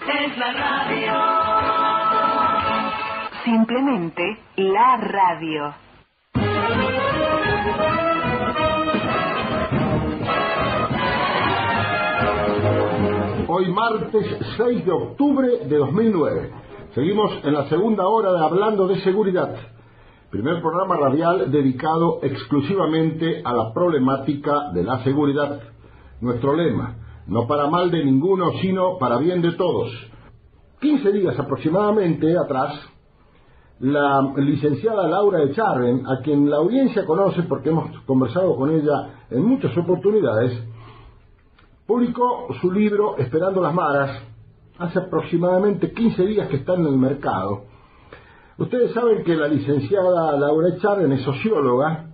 Es la radio. Simplemente la radio. Hoy martes 6 de octubre de 2009. Seguimos en la segunda hora de Hablando de Seguridad. Primer programa radial dedicado exclusivamente a la problemática de la seguridad. Nuestro lema: no para mal de ninguno, sino para bien de todos. 15 días aproximadamente atrás, la licenciada Laura Echarren, a quien la audiencia conoce porque hemos conversado con ella en muchas oportunidades, publicó su libro Esperando las Maras. Hace aproximadamente 15 días que está en el mercado. Ustedes saben que la licenciada Laura Echarren es socióloga,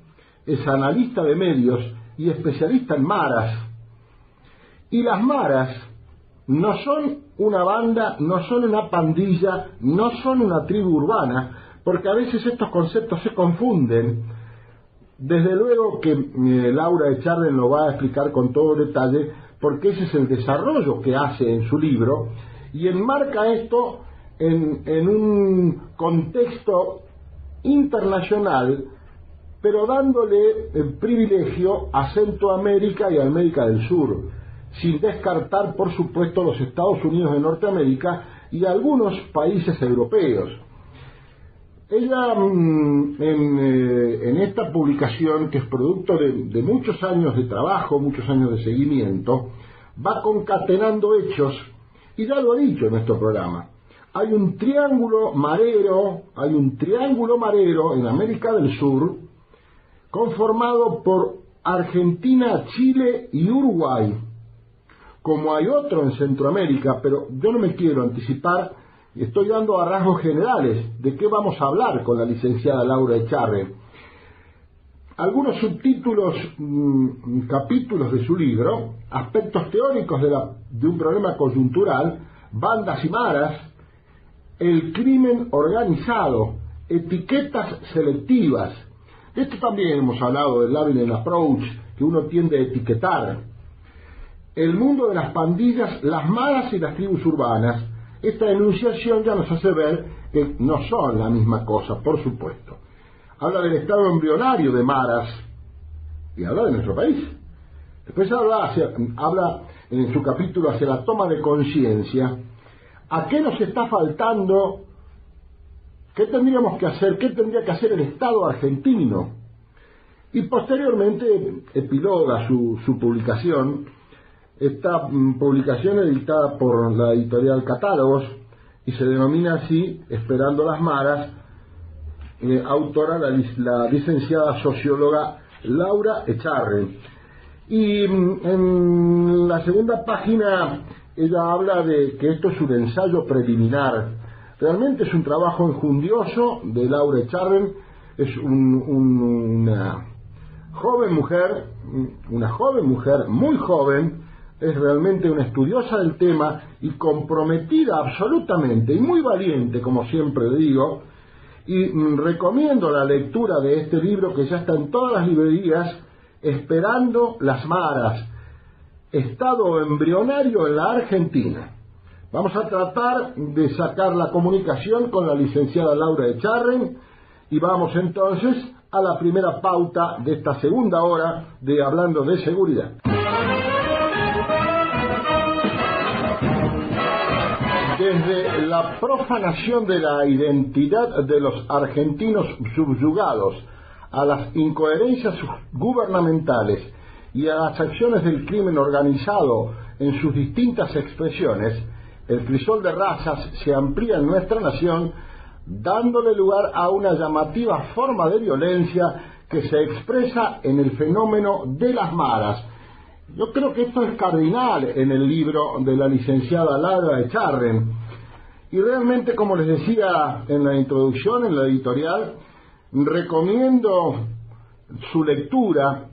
es analista de medios y especialista en maras. Y las maras no son una banda, no son una pandilla, no son una tribu urbana, porque a veces estos conceptos se confunden. Desde luego que Laura Echarren lo va a explicar con todo detalle, porque ese es el desarrollo que hace en su libro, y enmarca esto en un contexto internacional, pero dándole el privilegio a Centroamérica y a América del Sur, sin descartar, por supuesto, los Estados Unidos de Norteamérica y algunos países europeos. Ella, en esta publicación, que es producto de muchos años de trabajo, muchos años de seguimiento, va concatenando hechos, y ya lo ha dicho en nuestro programa. Hay un triángulo marero en América del Sur, conformado por Argentina, Chile y Uruguay, como hay otro en Centroamérica, pero yo no me quiero anticipar, estoy dando a rasgos generales de qué vamos a hablar con la licenciada Laura Echarren. Algunos subtítulos, capítulos de su libro: aspectos teóricos de un problema coyuntural, bandas y maras, el crimen organizado, etiquetas selectivas. De esto también hemos hablado del labeling approach, que uno tiende a etiquetar. El mundo de las pandillas, las maras y las tribus urbanas. Esta enunciación ya nos hace ver que no son la misma cosa, por supuesto. Habla del estado embrionario de maras y habla de nuestro país. Después habla en su capítulo hacia la toma de conciencia. ¿A qué nos está faltando? ¿Qué tendríamos que hacer? ¿Qué tendría que hacer el Estado argentino? Y posteriormente epiloga su publicación. Esta publicación editada por la editorial Catálogos y se denomina así Esperando las Maras, autora la licenciada socióloga Laura Echarren. Y en la segunda página ella habla de que esto es un ensayo preliminar. Realmente es un trabajo enjundioso de Laura Echarren. Es una joven mujer muy joven. Es realmente una estudiosa del tema y comprometida absolutamente, y muy valiente, como siempre digo, y recomiendo la lectura de este libro, que ya está en todas las librerías: Esperando las Maras, estado embrionario en la Argentina. Vamos a tratar de sacar la comunicación con la licenciada Laura Echarren, y vamos entonces a la primera pauta de esta segunda hora de Hablando de Seguridad. Desde la profanación de la identidad de los argentinos subyugados a las incoherencias gubernamentales y a las acciones del crimen organizado en sus distintas expresiones, el crisol de razas se amplía en nuestra nación, dándole lugar a una llamativa forma de violencia que se expresa en el fenómeno de las maras. Yo creo que esto es cardinal en el libro de la licenciada Laura Echarren. Y realmente, como les decía en la introducción, en la editorial, recomiendo su lectura,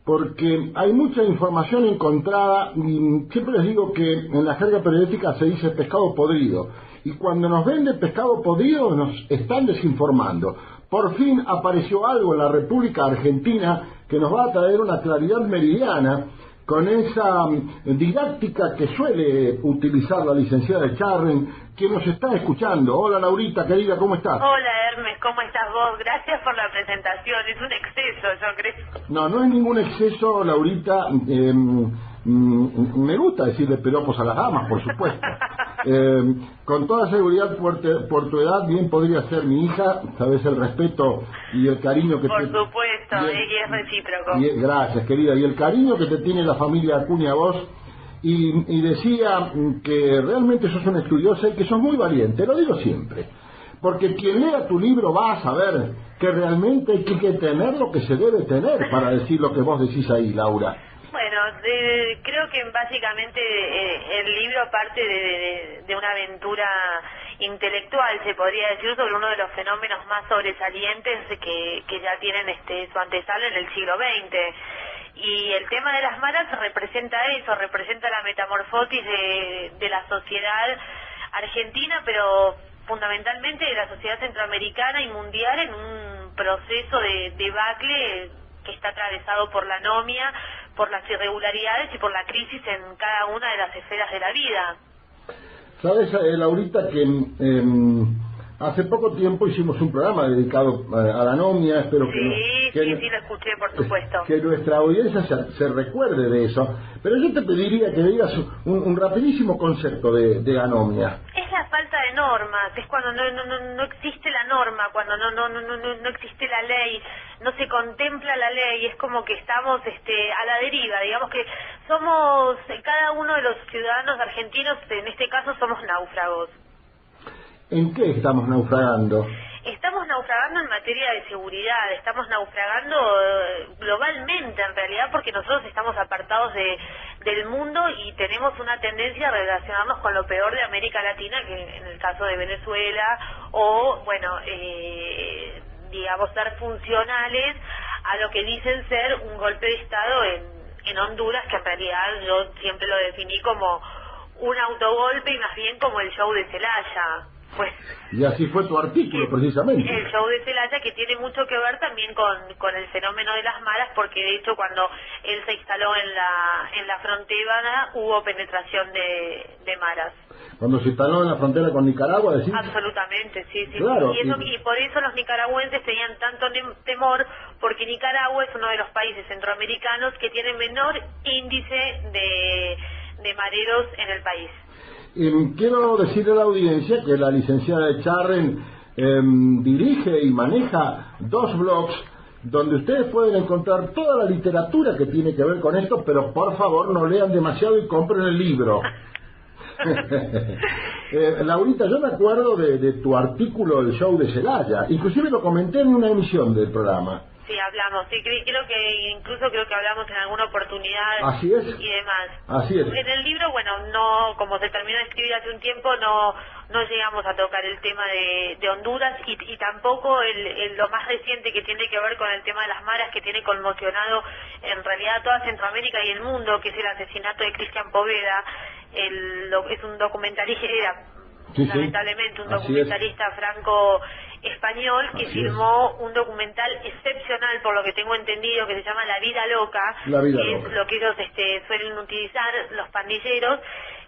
porque hay mucha información encontrada, y siempre les digo que en la jerga periodística se dice pescado podrido, y cuando nos venden pescado podrido nos están desinformando. Por fin apareció algo en la República Argentina que nos va a traer una claridad meridiana, con esa didáctica que suele utilizar la licenciada Echarren, que nos está escuchando. Hola Laurita, querida, ¿cómo estás? Hola Hermes, ¿cómo estás vos? Gracias por la presentación, es un exceso, yo creo. No es ningún exceso, Laurita. Me gusta decirle piropos a las damas, por supuesto. Con toda seguridad, por tu edad, bien podría ser mi hija. Sabes el respeto y el cariño que por supuesto, y es recíproco. Gracias, querida. Y el cariño que te tiene la familia Acuña a vos. Y decía que realmente sos una estudiosa y que sos muy valiente, lo digo siempre. Porque quien lea tu libro va a saber que realmente hay que tener lo que se debe tener para decir lo que vos decís ahí, Laura. Bueno, creo que básicamente el libro parte de una aventura intelectual, se podría decir, sobre uno de los fenómenos más sobresalientes que ya tienen su antesala en el siglo XX. Y el tema de las maras representa eso, representa la metamorfosis de la sociedad argentina, pero fundamentalmente de la sociedad centroamericana y mundial, en un proceso de debacle que está atravesado por la anomia, por las irregularidades y por la crisis en cada una de las esferas de la vida. Sabes, Laurita, que hace poco tiempo hicimos un programa dedicado a la anomia, espero sí, lo escuché, por supuesto. Que nuestra audiencia se recuerde de eso, pero yo te pediría que digas un rapidísimo concepto de anomia. Es la falta de normas, es cuando no existe la norma, cuando no existe la ley, no se contempla la ley, es como que estamos a la deriva, digamos que somos, cada uno de los ciudadanos argentinos, en este caso somos náufragos. ¿En qué estamos naufragando? Estamos naufragando en materia de seguridad, estamos naufragando globalmente en realidad, porque nosotros estamos apartados del mundo y tenemos una tendencia a relacionarnos con lo peor de América Latina, que en el caso de Venezuela, o digamos, ser funcionales a lo que dicen ser un golpe de Estado en Honduras, que en realidad yo siempre lo definí como un autogolpe y más bien como el show de Celaya. Pues, y así fue tu artículo, precisamente. El show de Celaya, que tiene mucho que ver también con el fenómeno de las maras, porque de hecho cuando él se instaló en la frontera hubo penetración de maras. Cuando se instaló en la frontera con Nicaragua, ¿decís? Absolutamente, sí. Claro, y por eso los nicaragüenses tenían tanto temor, porque Nicaragua es uno de los países centroamericanos que tiene menor índice de mareros en el país. Quiero decirle a la audiencia que la licenciada Echarren dirige y maneja 2 blogs donde ustedes pueden encontrar toda la literatura que tiene que ver con esto, pero por favor no lean demasiado y compren el libro. Laurita, yo me acuerdo de tu artículo del show de Celaya, inclusive lo comenté en una emisión del programa. Sí, hablamos, sí, creo que hablamos en alguna oportunidad. Así es. Y demás. Así es. En el libro, bueno, no, como se terminó de escribir hace un tiempo, no llegamos a tocar el tema de Honduras y tampoco lo más reciente que tiene que ver con el tema de las maras, que tiene conmocionado en realidad toda Centroamérica y el mundo, que es el asesinato de Cristian Poveda. Es un documentalista, lamentablemente un documentalista franco-español que filmó un documental excepcional, por lo que tengo entendido, que se llama La Vida Loca, que es lo que ellos suelen utilizar, los pandilleros,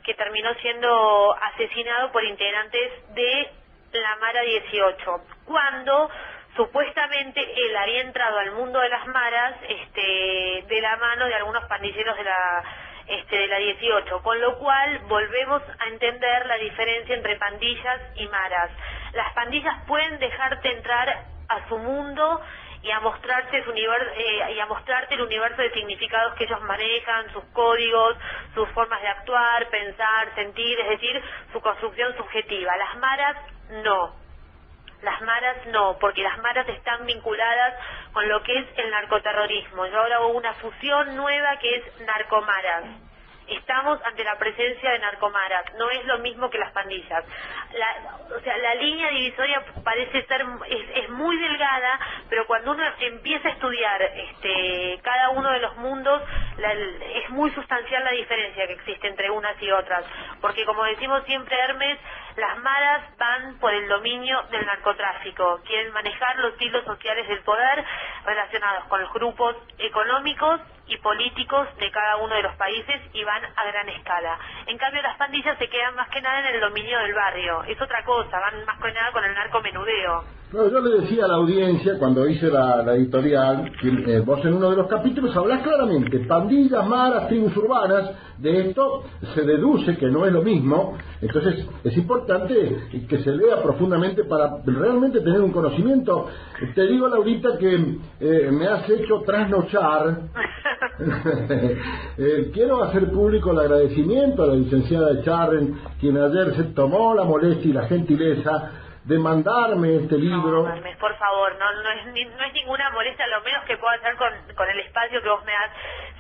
que terminó siendo asesinado por integrantes de la Mara 18, cuando supuestamente él había entrado al mundo de las maras de la mano de algunos pandilleros de la 18, con lo cual volvemos a entender la diferencia entre pandillas y maras. Las pandillas pueden dejarte entrar a su mundo y a mostrarte el universo de significados que ellos manejan, sus códigos, sus formas de actuar, pensar, sentir, es decir, su construcción subjetiva. Las maras no, porque las maras están vinculadas con lo que es el narcoterrorismo. Yo ahora hago una fusión nueva que es narcomaras. Estamos ante la presencia de narcomaras, no es lo mismo que las pandillas. La línea divisoria parece ser, es muy delgada, pero cuando uno empieza a estudiar cada uno de los mundos, es muy sustancial la diferencia que existe entre unas y otras. Porque como decimos siempre, Hermes, las maras van por el dominio del narcotráfico, quieren manejar los hilos sociales del poder relacionados con los grupos económicos y políticos de cada uno de los países y van a gran escala. En cambio, las pandillas se quedan más que nada en el dominio del barrio. Es otra cosa, van más que nada con el narcomenudeo. No, yo le decía a la audiencia cuando hice la editorial que vos en uno de los capítulos hablás claramente, pandillas, maras, tribus urbanas. De esto se deduce que no es lo mismo, entonces es importante que se lea profundamente para realmente tener un conocimiento. Te digo, Laurita, que me has hecho trasnochar. Quiero hacer público el agradecimiento a la licenciada Echarren, quien ayer se tomó la molestia y la gentileza de mandarme este libro. No, Hermes, por favor, no es ninguna molestia. Lo menos que puedo hacer con el espacio que vos me das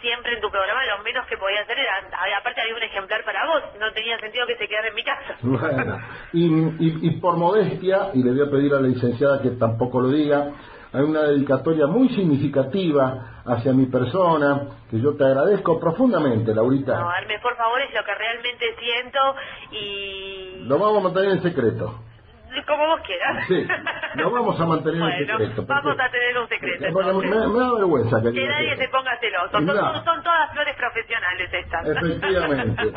siempre en tu programa, lo menos que podía hacer era, aparte había un ejemplar para vos, no tenía sentido que se quedara en mi casa. Bueno, y por modestia, y le voy a pedir a la licenciada que tampoco lo diga, hay una dedicatoria muy significativa hacia mi persona, que yo te agradezco profundamente, Laurita. No, Hermes, por favor, es lo que realmente siento y... Lo vamos a mantener en secreto. Como vos quieras. Sí, lo vamos a mantener en secreto. Vamos a tener un secreto. Porque me da vergüenza que nadie se ponga celoso. Son todas flores profesionales estas. Efectivamente.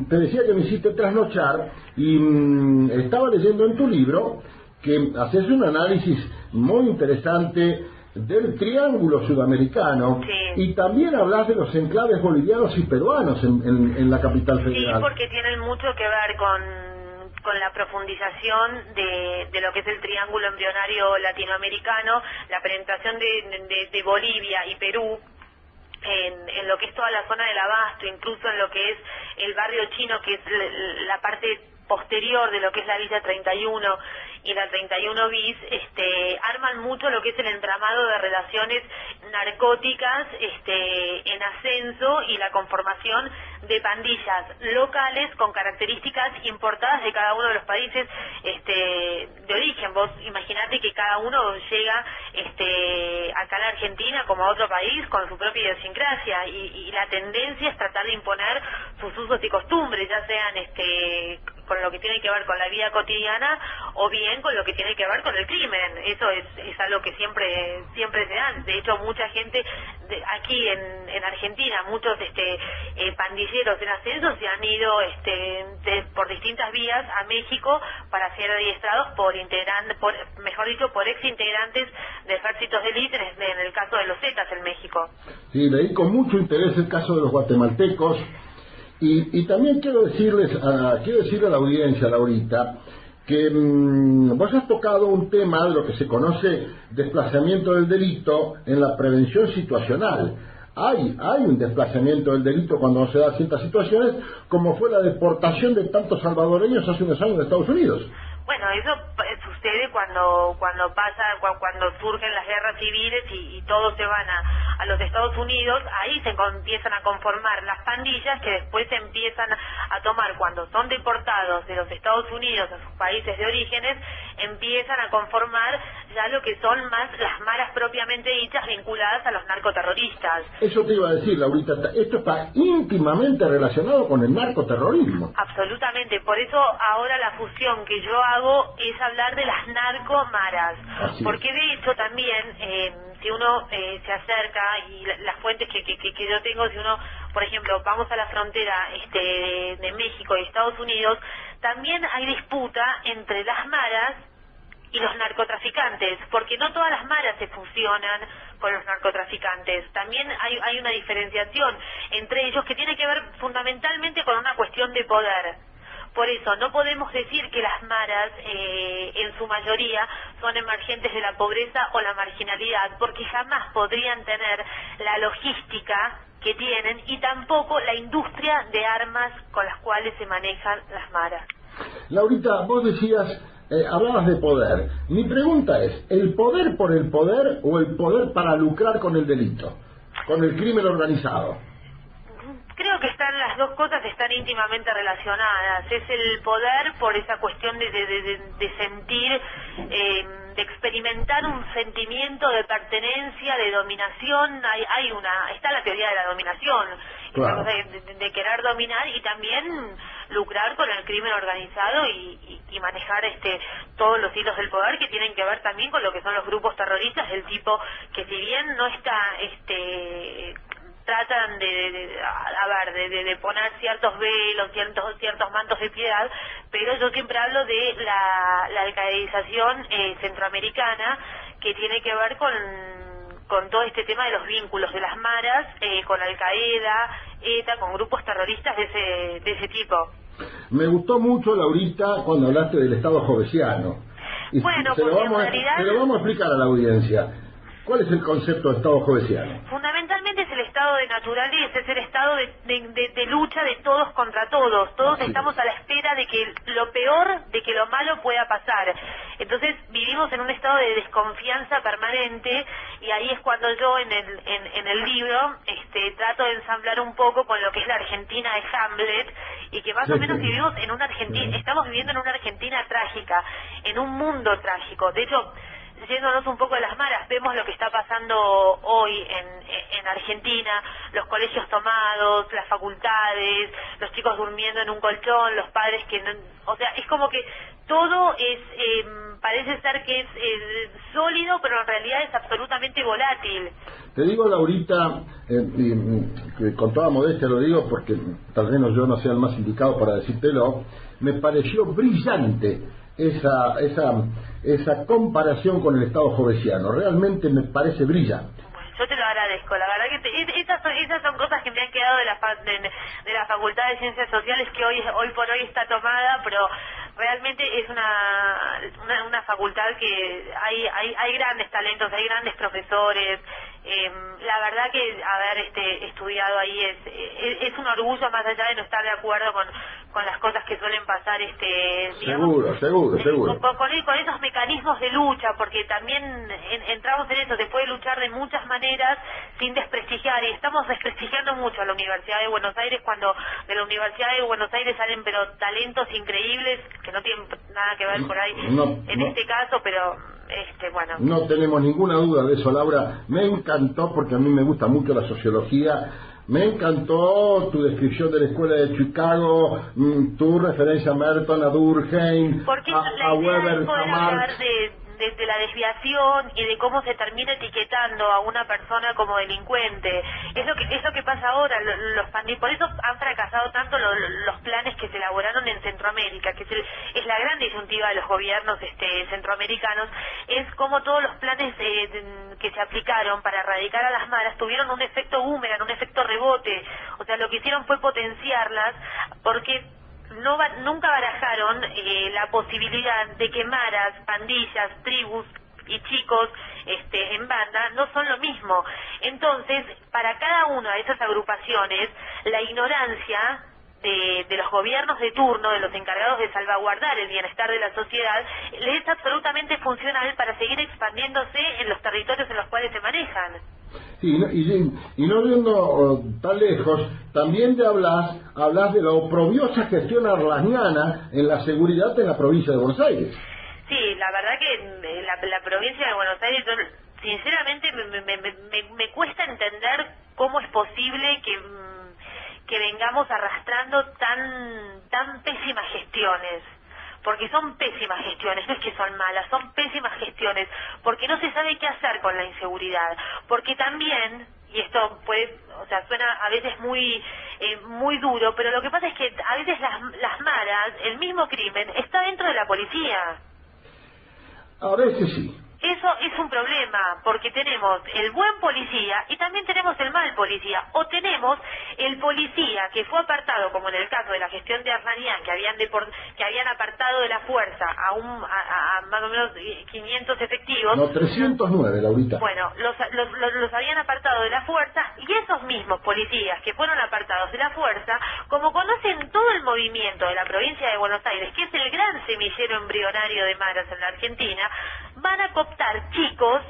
Te decía que me hiciste trasnochar y estaba leyendo en tu libro que haces un análisis muy interesante del triángulo sudamericano, sí. Y también hablas de los enclaves bolivianos y peruanos en la capital federal. Sí, porque tienen mucho que ver con la profundización de lo que es el triángulo embrionario latinoamericano, la penetración de Bolivia y Perú en lo que es toda la zona del Abasto, incluso en lo que es el barrio chino, que es la parte posterior de lo que es la Villa 31 y la 31 bis, arman mucho lo que es el entramado de relaciones narcóticas en ascenso y la conformación de pandillas locales con características importadas de cada uno de los países de origen. Vos imaginate que cada uno llega acá a la Argentina como a otro país con su propia idiosincrasia y la tendencia es tratar de imponer sus usos y costumbres, ya sean con lo que tiene que ver con la vida cotidiana o bien con lo que tiene que ver con el crimen. Eso es algo que siempre se da. De hecho, mucha gente aquí en Argentina, muchos pandilleros en ascenso se han ido por distintas vías a México para ser adiestrados por ex integrantes de ejércitos de élite, en el caso de los Zetas en México. Sí, leí con mucho interés el caso de los guatemaltecos. Y también quiero decirle a la audiencia, Laurita, que vos has tocado un tema de lo que se conoce desplazamiento del delito en la prevención situacional. Hay un desplazamiento del delito cuando se da ciertas situaciones, como fue la deportación de tantos salvadoreños hace unos años de Estados Unidos. Bueno, eso sucede cuando surgen las guerras civiles y todos se van a los Estados Unidos. Ahí se empiezan a conformar las pandillas que después se empiezan a tomar cuando son deportados de los Estados Unidos a sus países de orígenes, empiezan a conformar ya lo que son más las maras propiamente dichas vinculadas a los narcoterroristas. Eso te iba a decir, Laurita, esto está íntimamente relacionado con el narcoterrorismo. Absolutamente, por eso ahora la fusión que yo hago es hablar de las narcomaras, porque de hecho también si uno se acerca y las fuentes que yo tengo, si uno, por ejemplo, vamos a la frontera de México y Estados Unidos, también hay disputa entre las maras y los narcotraficantes, porque no todas las maras se fusionan con los narcotraficantes. También hay una diferenciación entre ellos que tiene que ver fundamentalmente con una cuestión de poder. Por eso no podemos decir que las maras en su mayoría son emergentes de la pobreza o la marginalidad, porque jamás podrían tener la logística que tienen y tampoco la industria de armas con las cuales se manejan las maras. Laurita, vos decías, hablabas de poder. Mi pregunta es, ¿el poder por el poder o el poder para lucrar con el delito, con el crimen organizado? Creo que las dos cosas están íntimamente relacionadas. Es el poder por esa cuestión de sentir, de experimentar un sentimiento de pertenencia, de dominación. Está la teoría de la dominación, claro, de querer dominar, y también lucrar con el crimen organizado y manejar todos los hilos del poder que tienen que ver también con lo que son los grupos terroristas, del tipo que si bien no está tratan de poner ciertos velos, ciertos mantos de piedad, pero yo siempre hablo de la alcaedización centroamericana, que tiene que ver con todo este tema de los vínculos de las maras con Al-Qaeda, ETA, con grupos terroristas de ese tipo. Me gustó mucho, Laurita, cuando hablaste del Estado jovesiano. Y bueno, se lo vamos a explicar a la audiencia. ¿Cuál es el concepto de Estado jovesiano? Fundamentalmente es el estado de naturaleza, es el estado de lucha de todos contra todos. Todos estamos a la espera de que lo peor, de que lo malo pueda pasar. Entonces vivimos en un estado de desconfianza permanente, y ahí es cuando yo en el libro trato de ensamblar un poco con lo que es la Argentina de Hamlet, y que más o menos vivimos en una Argentina, estamos viviendo en una Argentina trágica, en un mundo trágico. De hecho, yéndonos un poco de las malas, vemos lo que está pasando hoy en Argentina, los colegios tomados, las facultades, los chicos durmiendo en un colchón, los padres que no, o sea, es como que todo parece ser que es sólido, pero en realidad es absolutamente volátil. Te digo, Laurita, con toda modestia lo digo porque tal vez yo no sea el más indicado para decírtelo, me pareció brillante esa comparación con el Estado jovesiano. Realmente me parece brillante. Yo te lo agradezco, la verdad que esas son cosas que me han quedado de la Facultad de Ciencias Sociales, que hoy por hoy está tomada, pero realmente es una facultad que hay grandes talentos, hay grandes profesores. La verdad que haber estudiado ahí es un orgullo, más allá de no estar de acuerdo con las cosas que suelen pasar, digamos, seguro. Con esos mecanismos de lucha, porque también entramos en eso, se puede luchar de muchas maneras sin desprestigiar, y estamos desprestigiando mucho a la Universidad de Buenos Aires, cuando de la Universidad de Buenos Aires salen pero talentos increíbles que no tienen nada que ver por ahí este caso, pero bueno. No tenemos ninguna duda de eso, Laura. Me encantó, porque a mí me gusta mucho la sociología. Me encantó tu descripción de la escuela de Chicago, tu referencia a Merton, a Durkheim, a Weber, a Marx. De la desviación y de cómo se termina etiquetando a una persona como delincuente. Es lo que pasa ahora. Por eso han fracasado tanto los planes que se elaboraron en Centroamérica, que es la gran disyuntiva de los gobiernos centroamericanos, es como todos los planes que se aplicaron para erradicar a las maras tuvieron un efecto boomerang, un efecto rebote. O sea, lo que hicieron fue potenciarlas, porque nunca barajaron la posibilidad de que maras, pandillas, tribus y chicos en banda no son lo mismo. Entonces, para cada una de esas agrupaciones, la ignorancia de los gobiernos de turno, de los encargados de salvaguardar el bienestar de la sociedad, les es absolutamente funcional para seguir expandiéndose en los territorios en los cuales se manejan. Sí, y no viendo tan lejos, también te hablas de la oprobiosa gestión arlaniana en la seguridad en la provincia de Buenos Aires. Sí, la verdad que la provincia de Buenos Aires, yo, sinceramente me cuesta entender cómo es posible que vengamos arrastrando tan pésimas gestiones. Porque son pésimas gestiones, no es que son malas, son pésimas gestiones, porque no se sabe qué hacer con la inseguridad, porque también, y esto suena a veces muy duro, pero lo que pasa es que a veces las maras, el mismo crimen, está dentro de la policía. A veces sí. Eso es un problema, porque tenemos el buen policía y también tenemos el mal policía, o tenemos el policía que fue apartado, como en el caso de la gestión de Arlanian, que habían apartado de la fuerza a más o menos 500 efectivos. No, 309, Laurita. Bueno, los habían apartado de la fuerza, y esos mismos policías que fueron apartados de la fuerza, como conocen todo el movimiento de la provincia de Buenos Aires, que es el gran semillero embrionario de maras en la Argentina, van a cooptar chicos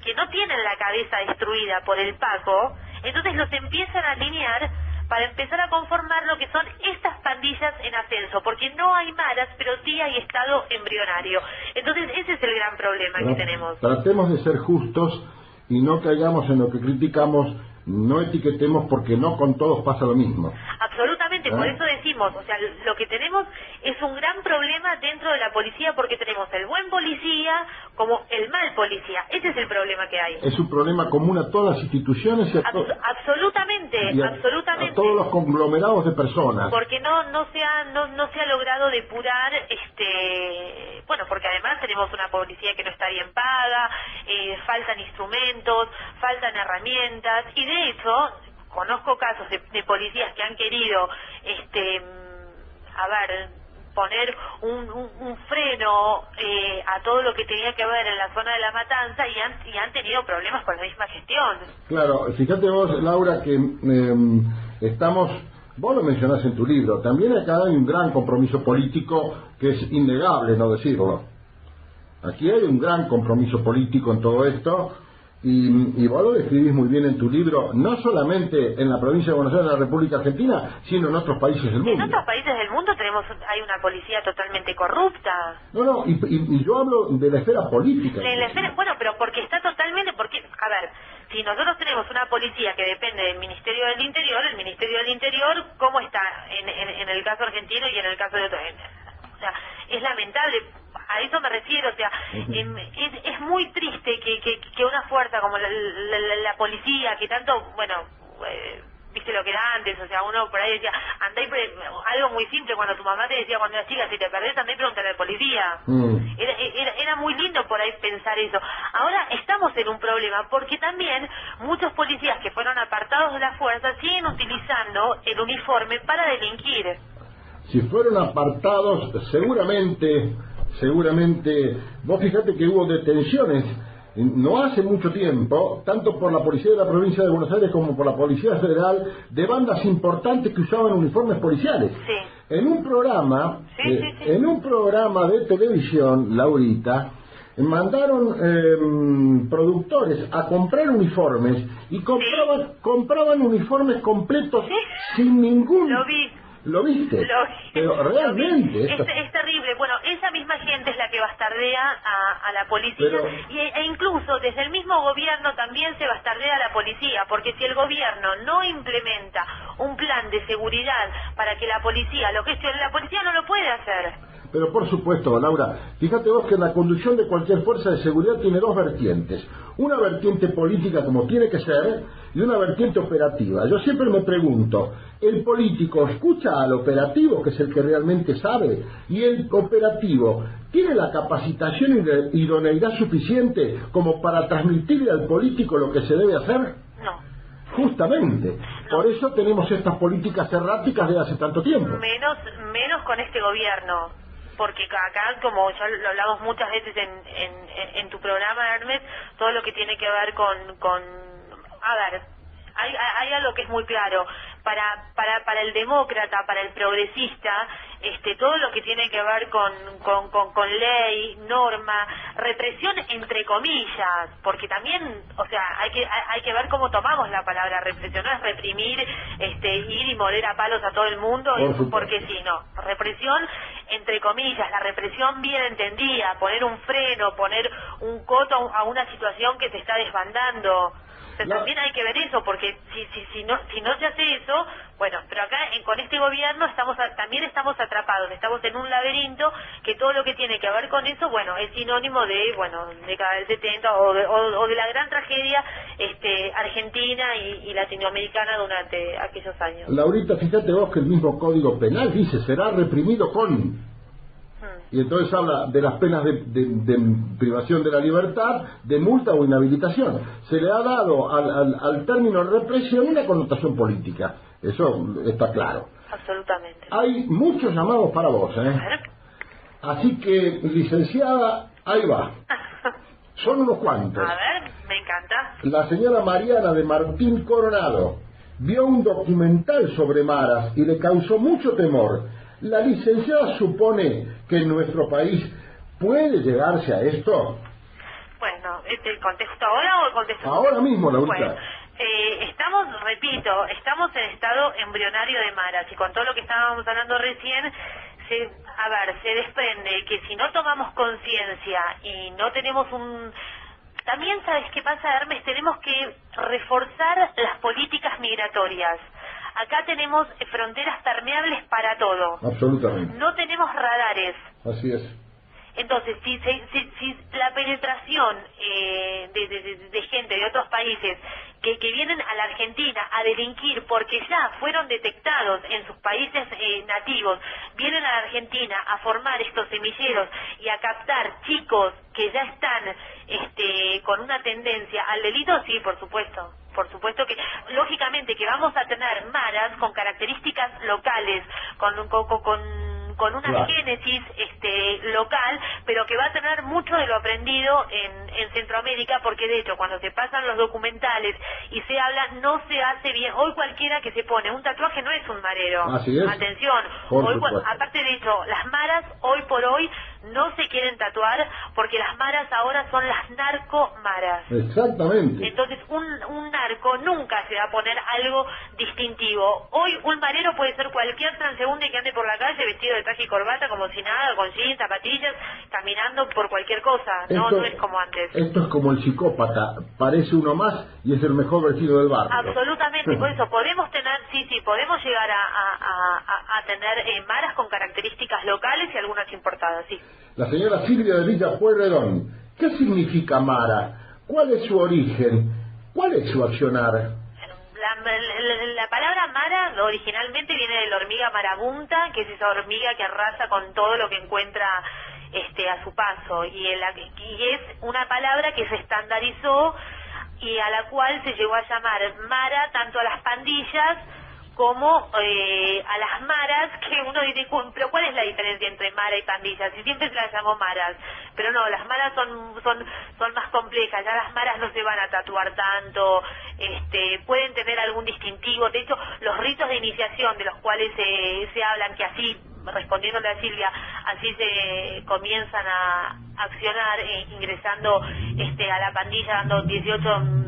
que no tienen la cabeza destruida por el Paco, entonces los empiezan a alinear para empezar a conformar lo que son estas pandillas en ascenso, porque no hay maras, pero sí hay estado embrionario. Entonces ese es el gran problema que tenemos. Tratemos de ser justos y no caigamos en lo que criticamos no etiquetemos porque no con todos pasa lo mismo. Absolutamente, por eso decimos, o sea, lo que tenemos es un gran problema dentro de la policía porque tenemos el buen policía como el mal policía. Ese es el problema que hay. Es un problema común a todas las instituciones y absolutamente, absolutamente. A todos los conglomerados de personas. Porque no se ha logrado depurar, bueno, porque además tenemos una policía que no está bien paga, faltan instrumentos, faltan herramientas, y de hecho conozco casos de policías que han querido, poner un freno a todo lo que tenía que ver en la zona de La Matanza y han tenido problemas con la misma gestión. Claro, fíjate vos, Laura, que vos lo mencionás en tu libro, también acá hay un gran compromiso político que es innegable no decirlo. Aquí hay un gran compromiso político en todo esto. Y vos lo describís muy bien en tu libro, no solamente en la provincia de Buenos Aires de la República Argentina, sino en otros países del mundo. En otros países del mundo hay una policía totalmente corrupta. No, y yo hablo de la esfera política. Bueno, pero porque está totalmente, a ver, si nosotros tenemos una policía que depende del Ministerio del Interior, el Ministerio del Interior, ¿cómo está en el caso argentino y en el caso de otros? O sea, es lamentable. A eso me refiero, o sea, es muy triste que una fuerza como la policía, que tanto, bueno, viste lo que era antes, o sea, uno por ahí decía, andá y algo muy simple, cuando tu mamá te decía cuando eras chica, si te perdés, andá y pregúntale al policía. Era muy lindo por ahí pensar eso. Ahora estamos en un problema, porque también muchos policías que fueron apartados de la fuerza siguen utilizando el uniforme para delinquir. Si fueron apartados, seguramente, vos fíjate que hubo detenciones no hace mucho tiempo, tanto por la policía de la provincia de Buenos Aires como por la policía federal, de bandas importantes que usaban uniformes policiales. Sí. En un programa, en un programa de televisión, Laurita, mandaron productores a comprar uniformes y compraban uniformes completos sin ningún... Lo vi. ¿Lo viste? Pero realmente... Es terrible. Bueno, esa misma gente es la que bastardea a la policía. E incluso desde el mismo gobierno también se bastardea a la policía, porque si el gobierno no implementa un plan de seguridad para que la policía lo gestione, la policía no lo puede hacer. Pero por supuesto, Laura, fíjate vos que la conducción de cualquier fuerza de seguridad tiene dos vertientes. Una vertiente política, como tiene que ser, y una vertiente operativa. Yo siempre me pregunto, ¿el político escucha al operativo, que es el que realmente sabe? ¿Y el operativo tiene la capacitación y idoneidad suficiente como para transmitirle al político lo que se debe hacer? No. Justamente. No. Por eso tenemos estas políticas erráticas de hace tanto tiempo. Menos con este gobierno. Porque acá, como ya lo hablamos muchas veces en tu programa, Hermes, todo lo que tiene que ver con a ver, hay algo que es muy claro. Para el demócrata, para el progresista, todo lo que tiene que ver con ley, norma, represión entre comillas, porque también, o sea, hay que ver cómo tomamos la palabra represión. No es reprimir, ir y moler a palos a todo el mundo, porque sí, no. Represión entre comillas, la represión bien entendida, poner un freno, poner un coto a una situación que se está desbandando. También hay que ver eso, porque si no se hace eso, bueno, pero acá con este gobierno también estamos atrapados, estamos en un laberinto que todo lo que tiene que ver con eso, bueno, es sinónimo de década del 70 o de la gran tragedia argentina y latinoamericana durante aquellos años. Laurita, fíjate vos que el mismo Código Penal dice, será reprimido con... Y entonces habla de las penas de privación de la libertad, de multa o inhabilitación. Se le ha dado al término represión una connotación política. Eso está claro. Absolutamente. Hay muchos llamados para vos, Así que, licenciada, ahí va. Son unos cuantos. A ver, me encanta. La señora Mariana de Martín Coronado vio un documental sobre maras y le causó mucho temor. ¿La licenciada supone que en nuestro país puede llegarse a esto? Bueno, ¿el contexto ahora o el contexto? Ahora mismo, Laurita. Bueno, estamos en estado embrionario de maras, y con todo lo que estábamos hablando recién, se desprende que si no tomamos conciencia y no tenemos También, ¿sabes qué pasa, Hermes? Tenemos que reforzar las políticas migratorias. Acá tenemos fronteras permeables para todo. Absolutamente. No tenemos radares. Así es. Entonces, si la penetración de gente de otros países que vienen a la Argentina a delinquir porque ya fueron detectados en sus países nativos, vienen a la Argentina a formar estos semilleros y a captar chicos que ya están con una tendencia al delito, sí, por supuesto. Por supuesto que, lógicamente, que vamos a tener maras con características locales, con una claro. génesis local, pero que va a tener mucho de lo aprendido en Centroamérica, porque de hecho cuando se pasan los documentales y se habla, no se hace bien. Hoy cualquiera que se pone un tatuaje no es un marero. Así es. Atención, aparte de hecho, las maras hoy por hoy no se quieren tatuar porque las maras ahora son las narcomaras. Exactamente. Entonces un narco nunca se va a poner algo distintivo. Hoy un marero puede ser cualquier transeúnte que ande por la calle vestido de traje y corbata como si nada, con jeans, zapatillas, caminando por cualquier cosa. No es como antes. Esto es como el psicópata, parece uno más y es el mejor vecino del barrio. Absolutamente, por eso podemos tener, podemos llegar a tener maras con características locales y algunas importadas, sí. La señora Silvia de Villa Pueyrredón, ¿qué significa mara? ¿Cuál es su origen? ¿Cuál es su accionar? La palabra mara originalmente viene de la hormiga marabunta, que es esa hormiga que arrasa con todo lo que encuentra a su paso, y es una palabra que se estandarizó y a la cual se llegó a llamar mara tanto a las pandillas como a las maras, que uno dice, pero ¿cuál es la diferencia entre mara y pandillas? Y siempre se las llamó maras, pero no, las maras son más complejas, ya las maras no se van a tatuar tanto, pueden tener algún distintivo. De hecho, los ritos de iniciación de los cuales se hablan, que así, respondiéndole a Silvia, así se comienzan a accionar, ingresando a la pandilla, dando 18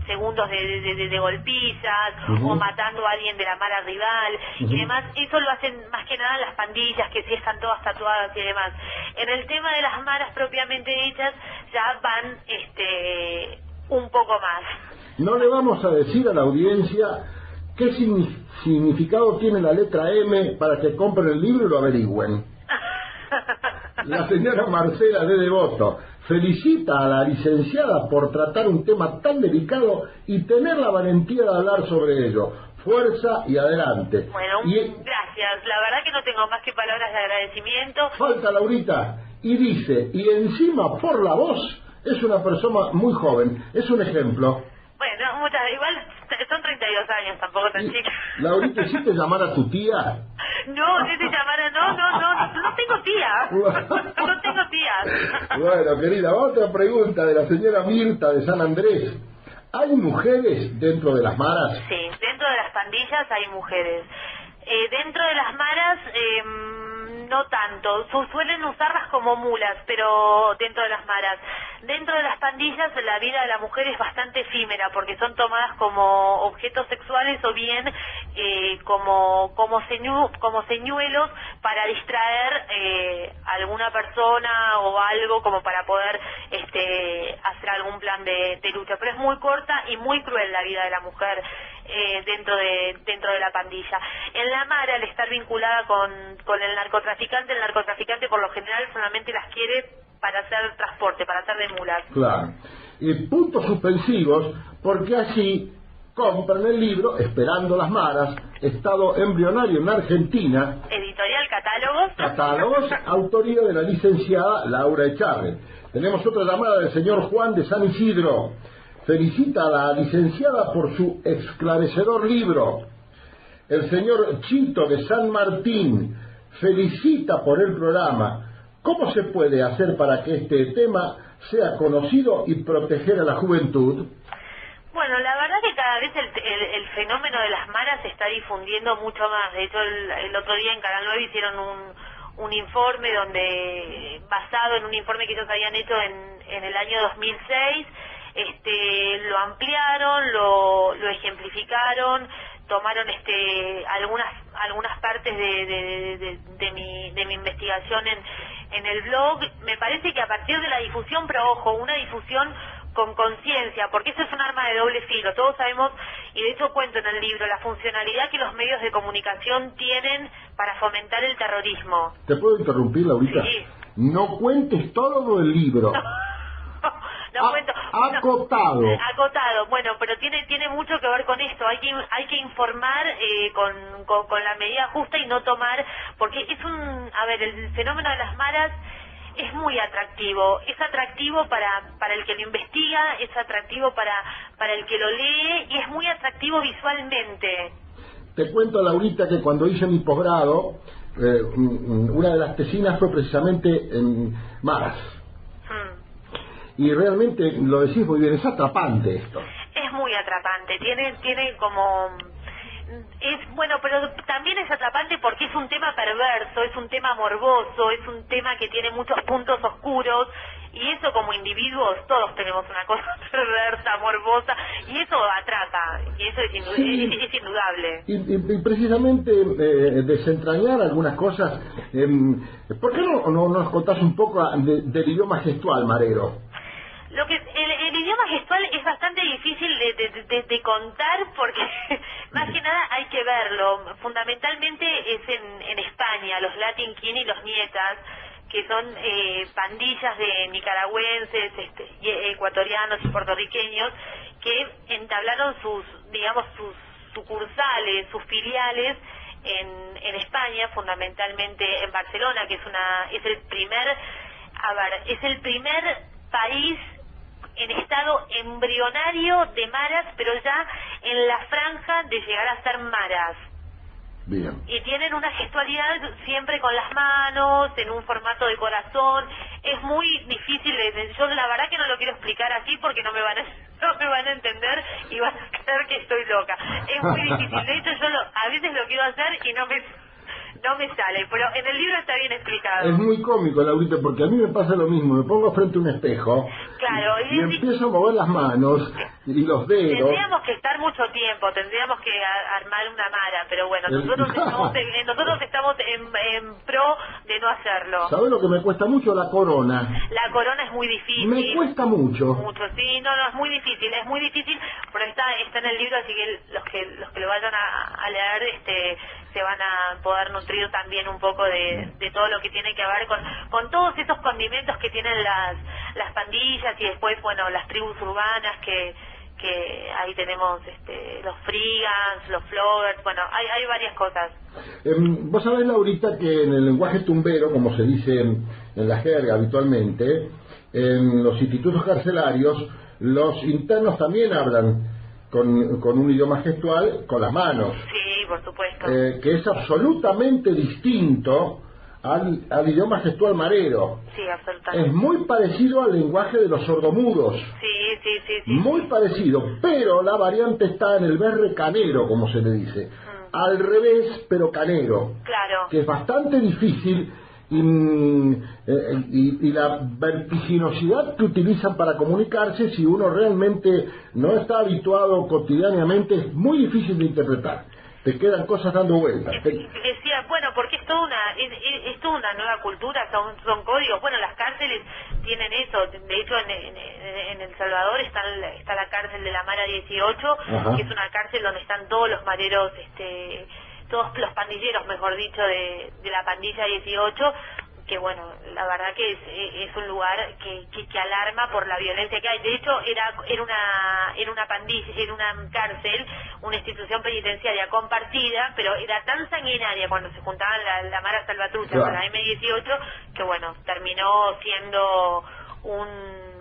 segundos de golpizas, o matando a alguien de la mara rival, y demás. Eso lo hacen más que nada las pandillas, que sí están todas tatuadas y demás. En el tema de las maras propiamente dichas, ya van un poco más. No le vamos a decir a la audiencia qué significado tiene la letra M para que compren el libro y lo averigüen. La señora Marcela de Devoto felicita a la licenciada por tratar un tema tan delicado y tener la valentía de hablar sobre ello. Fuerza y adelante. Bueno, gracias. La verdad que no tengo más que palabras de agradecimiento. Falta Laurita. Y dice, y encima por la voz, es una persona muy joven. Es un ejemplo. Bueno, igual son 32 años, tampoco tan chica. Laurita, ¿hiciste llamar a tu tía? No, no tengo tía. No tengo tía. Bueno, querida, otra pregunta de la señora Mirta de San Andrés. ¿Hay mujeres dentro de las maras? Sí, dentro de las pandillas hay mujeres. Dentro de las maras, no tanto. Suelen usarlas como mulas, pero dentro de las maras. Dentro de las pandillas, la vida de la mujer es bastante efímera, porque son tomadas como objetos sexuales o bien como señuelos para distraer a alguna persona o algo, como para poder hacer algún plan de lucha. Pero es muy corta y muy cruel la vida de la mujer dentro de la pandilla. En la mara, al estar vinculada con el narcotraficante por lo general solamente las quiere para hacer transporte, para hacer de mulas. Claro. Puntos suspensivos, porque así compran el libro Esperando las maras, estado embrionario en Argentina. Editorial Catálogos, autoría de la licenciada Laura Echarri. Tenemos otra llamada del señor Juan de San Isidro. Felicita a la licenciada por su esclarecedor libro. El señor Chito de San Martín felicita por el programa. ¿Cómo se puede hacer para que este tema sea conocido y proteger a la juventud? Bueno, la verdad que cada vez el fenómeno de las maras se está difundiendo mucho más. De hecho, el otro día en Canal 9 hicieron un informe basado en un informe que ellos habían hecho en el año 2006. Lo ampliaron, lo ejemplificaron, tomaron algunas partes de mi investigación en el blog. Me parece que a partir de la difusión, pero ojo, una difusión con conciencia, porque eso es un arma de doble filo. Todos sabemos, y de hecho cuento en el libro, la funcionalidad que los medios de comunicación tienen para fomentar el terrorismo. ¿Te puedo interrumpir, Laurita? Sí. No cuentes todo el libro. No cuento. Acotado. No, acotado. Bueno, pero tiene mucho que ver con esto. Hay que informar con la medida justa y no tomar, porque el fenómeno de las maras es muy atractivo. Es atractivo para el que lo investiga, es atractivo para el que lo lee y es muy atractivo visualmente. Te cuento, Laurita, que cuando hice mi posgrado, una de las tesinas fue precisamente en maras. Y realmente, lo decís muy bien, es atrapante esto. Es muy atrapante, tiene como... pero también es atrapante porque es un tema perverso, es un tema morboso, es un tema que tiene muchos puntos oscuros, y eso como individuos todos tenemos una cosa perversa, morbosa, y eso atrapa, y eso es indudable. Y precisamente desentrañar algunas cosas, ¿por qué no nos contás un poco del idioma gestual, Marero? El idioma gestual es bastante difícil de contar porque más que nada hay que verlo. Fundamentalmente es en España, los Latin King y los Nietas, que son pandillas de nicaragüenses, ecuatorianos y puertorriqueños que entablaron sus sucursales, sus filiales en España, fundamentalmente en Barcelona, que es el primer país en estado embrionario de maras, pero ya en la franja de llegar a ser maras. Bien. Y tienen una gestualidad siempre con las manos, en un formato de corazón. Es muy difícil, yo la verdad que no lo quiero explicar así porque no me van a entender y van a creer que estoy loca. Es muy difícil, de hecho yo a veces lo quiero hacer y no me sale, pero en el libro está bien explicado. Es muy cómico, Laurita, porque a mí me pasa lo mismo. Me pongo frente a un espejo, claro, y empiezo a mover las manos y los dedos. Tendríamos que estar mucho tiempo, tendríamos que armar una mara, pero bueno, nosotros estamos en pro de no hacerlo. ¿Sabes lo que me cuesta mucho? La corona. La corona es muy difícil. Me cuesta mucho. Sí, no, es muy difícil, pero está en el libro, así que los que lo vayan a leer, se van a poder nutrir también un poco de todo lo que tiene que ver con todos esos condimentos que tienen las pandillas y después, bueno, las tribus urbanas que ahí tenemos los frigans, los floggers, bueno, hay varias cosas. Vos sabés, Laurita, que en el lenguaje tumbero, como se dice en la jerga habitualmente, en los institutos carcelarios, los internos también hablan con un idioma gestual con las manos. Sí, por supuesto. Que es absolutamente distinto al idioma gestual marero. Sí, absolutamente. Es muy parecido al lenguaje de los sordomudos. Sí. Muy parecido, pero la variante está en el berre canero, como se le dice. Al revés, pero canero. Claro. Que es bastante difícil y la vertiginosidad que utilizan para comunicarse, si uno realmente no está habituado cotidianamente, es muy difícil de interpretar. Te quedan cosas dando vueltas. Decía, bueno, porque es toda una nueva cultura, son códigos. Bueno, las cárceles tienen eso. De hecho, en El Salvador está la cárcel de la Mara 18, Ajá. que es una cárcel donde están todos los mareros, todos los pandilleros, mejor dicho, de la pandilla 18, que bueno, la verdad que es un lugar que alarma por la violencia que hay. De hecho, era una pandilla, era una cárcel, una institución penitenciaria compartida, pero era tan sanguinaria cuando se juntaban la Mara Salvatrucha, claro, con la M18, que bueno, terminó siendo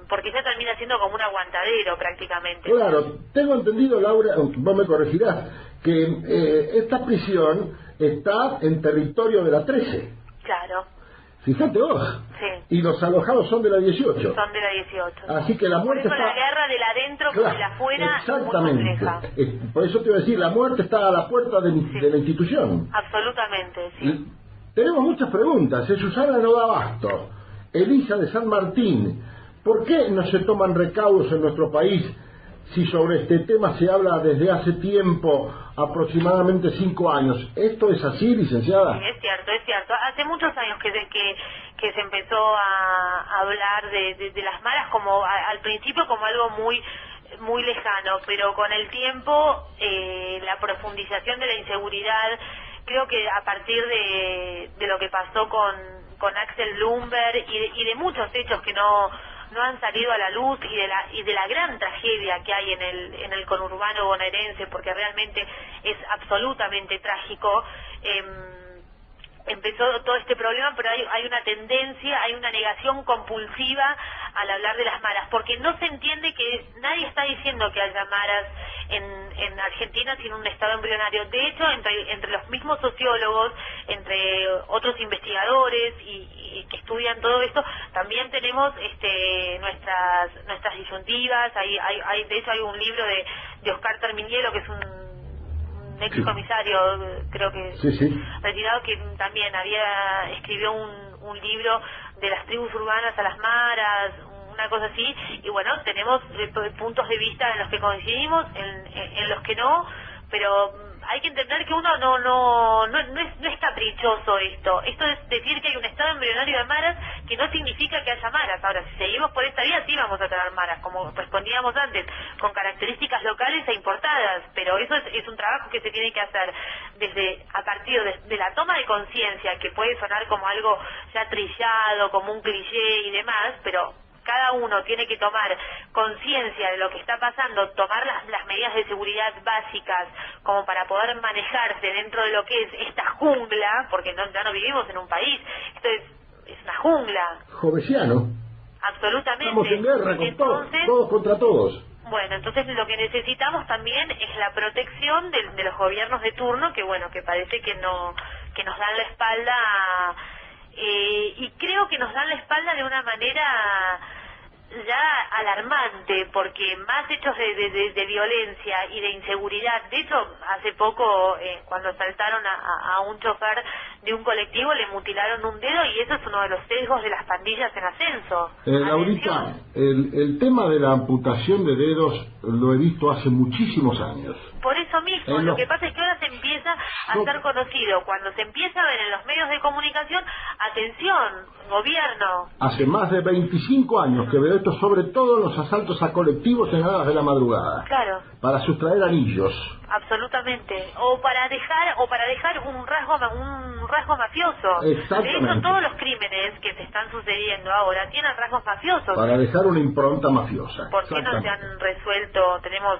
porque ya termina siendo como un aguantadero prácticamente. Claro, tengo entendido, Laura, vos me corregirás, que esta prisión está en territorio de la 13. Claro. Fíjate vos. Sí. Y los alojados son de la 18. Son de la 18. Así que la muerte por eso está... la guerra de la adentro con de la afuera. Exactamente. Por eso te iba a decir, la muerte está a la puerta de la institución. Absolutamente, sí. Y tenemos muchas preguntas. Susana no da abasto. Elisa de San Martín. ¿Por qué no se toman recaudos en nuestro país si sobre este tema se habla desde hace tiempo, aproximadamente 5 años? ¿Esto es así, licenciada? Sí, es cierto. Hace muchos años que que se empezó a hablar de las maras como al principio como algo muy lejano, pero con el tiempo la profundización de la inseguridad, creo que a partir de lo que pasó con Axel Blumberg y de muchos hechos que no han salido a la luz y de la gran tragedia que hay en el conurbano bonaerense, porque realmente es absolutamente trágico. Empezó todo este problema, pero hay una tendencia, hay una negación compulsiva al hablar de las maras, porque no se entiende que nadie está diciendo que haya maras en Argentina sin un estado embrionario. De hecho, entre los mismos sociólogos, entre otros investigadores y que estudian todo esto, también tenemos nuestras disyuntivas. De hecho hay un libro de Oscar Terminielo, que es un ex comisario, creo que retirado, que también escribió un libro de las tribus urbanas a las maras, una cosa así, y bueno, tenemos puntos de vista en los que coincidimos, en los que no, pero hay que entender que uno no es caprichoso esto es decir que hay un estado embrionario de maras, que no significa que haya maras. Ahora, si seguimos por esta vía, sí vamos a tener maras, como respondíamos antes, con características locales e importadas, pero eso es un trabajo que se tiene que hacer a partir de la toma de conciencia, que puede sonar como algo ya trillado, como un cliché y demás, pero cada uno tiene que tomar conciencia de lo que está pasando, tomar las medidas de seguridad básicas como para poder manejarse dentro de lo que es esta jungla, porque ya no vivimos en un país, esto es una jungla. Jovesiano. Absolutamente. Estamos en guerra con todos contra todos. Bueno, entonces lo que necesitamos también es la protección de los gobiernos de turno, que parece que nos dan la espalda, y creo que nos dan la espalda de una manera ya alarmante, porque más hechos de violencia y de inseguridad. De hecho, hace poco, cuando asaltaron a un chofer de un colectivo, le mutilaron un dedo, y eso es uno de los sesgos de las pandillas en ascenso. Laurita, el tema de la amputación de dedos lo he visto hace muchísimos años. Por eso mismo, lo que pasa es que ahora se empieza a ser conocido. Cuando se empieza a ver en los medios de comunicación, atención, gobierno. Hace más de 25 años que veo esto, sobre todo en los asaltos a colectivos en horas de la madrugada. Claro. Para sustraer anillos. Absolutamente. O para dejar un rasgo mafioso. Exactamente. De hecho, todos los crímenes que se están sucediendo ahora tienen rasgos mafiosos. Para dejar una impronta mafiosa. ¿Por qué no se han resuelto? Tenemos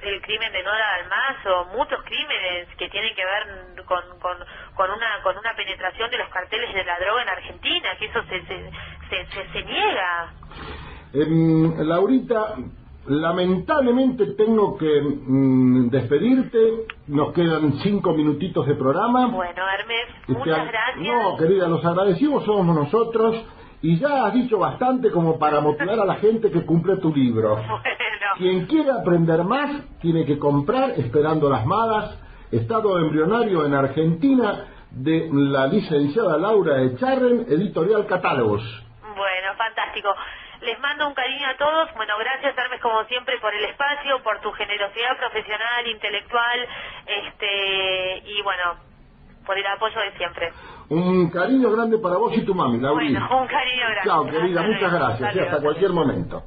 el crimen de Nora Dalmazo, muchos crímenes que tienen que ver con una penetración de los carteles de la droga en Argentina, que eso se niega. Laurita, lamentablemente tengo que despedirte. Nos quedan 5 minutitos de programa. Bueno, Hermes, muchas gracias. No, querida, los agradecidos somos nosotros, y ya has dicho bastante como para motivar a la gente que cumple tu libro. Bueno. Quien quiera aprender más tiene que comprar Esperando las Maras, estado embrionario en Argentina, de la licenciada Laura Echarren, editorial Catálogos. Bueno, fantástico. Les mando un cariño a todos. Bueno, gracias, Hermes, como siempre, por el espacio, por tu generosidad profesional, intelectual, y bueno, por el apoyo de siempre. Un cariño grande para vos y tu mami, Laurita. Bueno, un cariño grande. Chao, querida, muchas gracias. Hasta cualquier momento.